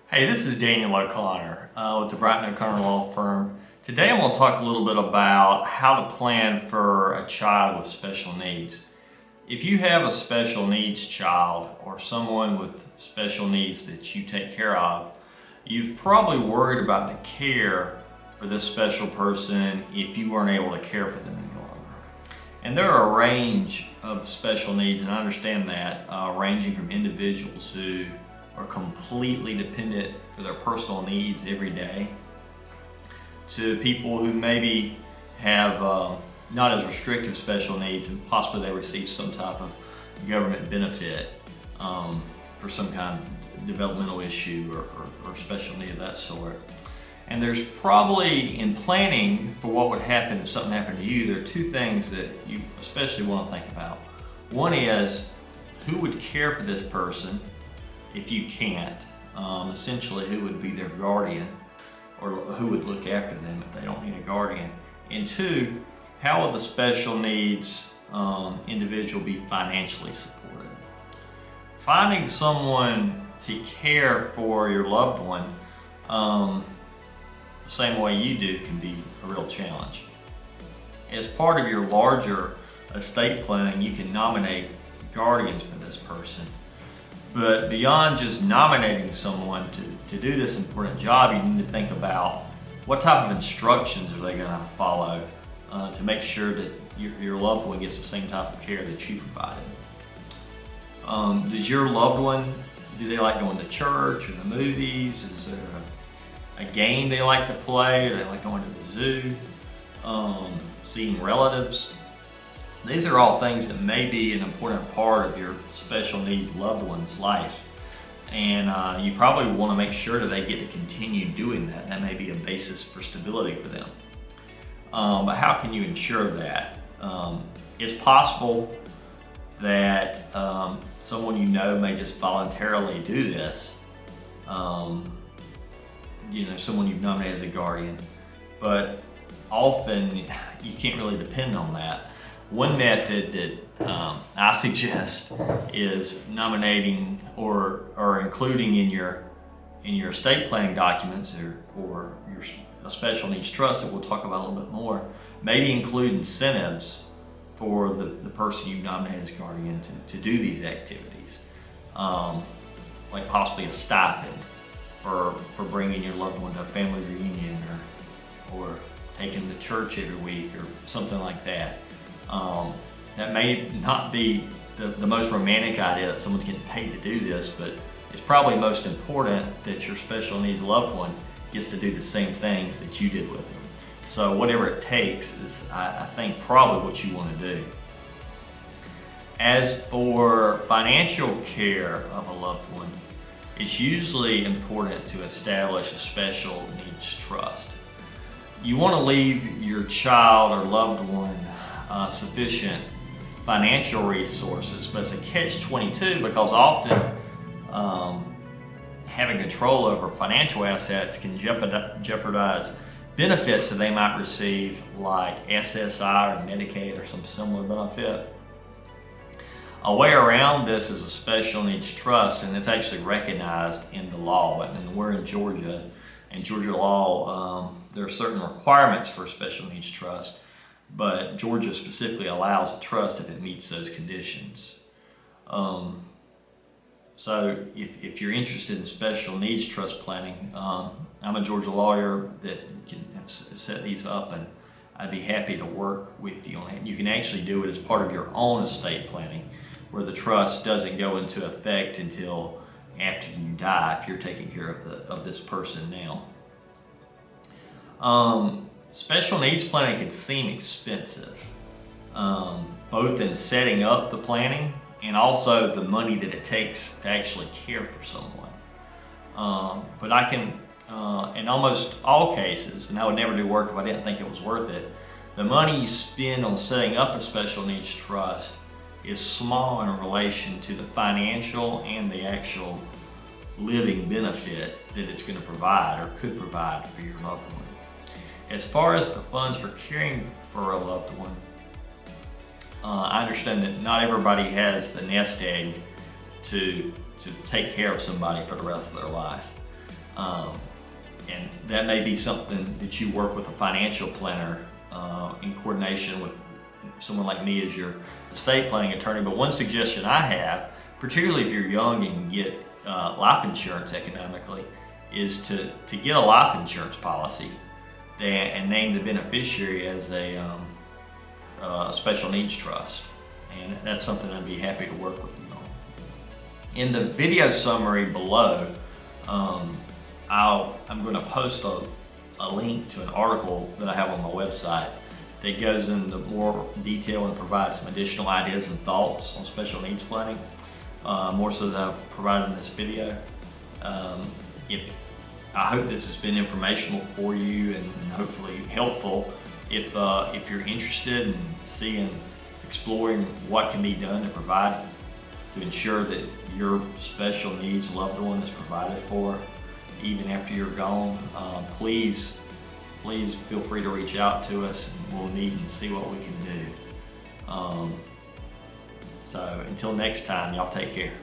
Hey, this is Daniel O'Connor with the Brighton O'Connor Law Firm. Today I'm going to talk a little bit about how to plan for a child with special needs. If you have a special needs child or someone with special needs that you take care of, you've probably worried about the care for this special person if you weren't able to care for them any longer. And there are a range of special needs, and I understand that, ranging from individuals who are completely dependent for their personal needs every day, to people who maybe have not as restrictive special needs and possibly they receive some type of government benefit for some kind of developmental issue or special need of that sort. And there's probably, in planning for what would happen if something happened to you, there are two things that you especially want to think about. One is, who would care for this person if you can't? Essentially, who would be their guardian, or who would look after them if they don't need a guardian? And two, how will the special needs individual be financially supported? Finding someone to care for your loved one the same way you do can be a real challenge. As part of your larger estate planning, you can nominate guardians for this person. But beyond just nominating someone to do this important job, you need to think about what type of instructions are they going to follow to make sure that your loved one gets the same type of care that you provided. Does your loved one, do they like going to church or the movies? Is there a game they like to play? Do they like going to the zoo? Seeing relatives? These are all things that may be an important part of your special needs loved one's life. And you probably want to make sure that they get to continue doing that. That may be a basis for stability for them. But how can you ensure that? It's possible that someone you know may just voluntarily do this. Someone you've nominated as a guardian. But often you can't really depend on that. One method that I suggest is nominating or including in your estate planning documents or a special needs trust that we'll talk about a little bit more. Maybe include incentives for the person you've nominated as guardian to do these activities, like possibly a stipend for bringing your loved one to a family reunion or taking them to church every week or something like that. That may not be the most romantic idea that someone's getting paid to do this, but it's probably most important that your special needs loved one gets to do the same things that you did with them. So whatever it takes is, I think, probably what you want to do. As for financial care of a loved one, it's usually important to establish a special needs trust. You want to leave your child or loved one sufficient financial resources, but it's a catch-22 because often having control over financial assets can jeopardize benefits that they might receive, like SSI or Medicaid or some similar benefit. A way around this is a special needs trust, and it's actually recognized in the law. And we're in Georgia, and Georgia law, there are certain requirements for a special needs trust, but Georgia specifically allows a trust if it meets those conditions. So if you're interested in special needs trust planning, I'm a Georgia lawyer that can set these up, and I'd be happy to work with you on it. You can actually do it as part of your own estate planning, where the trust doesn't go into effect until after you die if you're taking care of this person now. Special needs planning can seem expensive, both in setting up the planning and also the money that it takes to actually care for someone. But I can, in almost all cases, and I would never do work if I didn't think it was worth it, the money you spend on setting up a special needs trust is small in relation to the financial and the actual living benefit that it's going to provide or could provide for your loved one. As far as the funds for caring for a loved one, I understand that not everybody has the nest egg to take care of somebody for the rest of their life. And that may be something that you work with a financial planner in coordination with someone like me as your estate planning attorney. But one suggestion I have, particularly if you're young and can get life insurance economically, is to get a life insurance policy and name the beneficiary as a special needs trust. And that's something I'd be happy to work with you on. In the video summary below, I'm going to post a link to an article that I have on my website that goes into more detail and provides some additional ideas and thoughts on special needs planning, more so than I've provided in this video. I hope this has been informational for you and hopefully helpful. If you're interested in exploring what can be done to provide to ensure that your special needs loved one is provided for even after you're gone, please feel free to reach out to us and we'll meet and see what we can do. So until next time, y'all take care.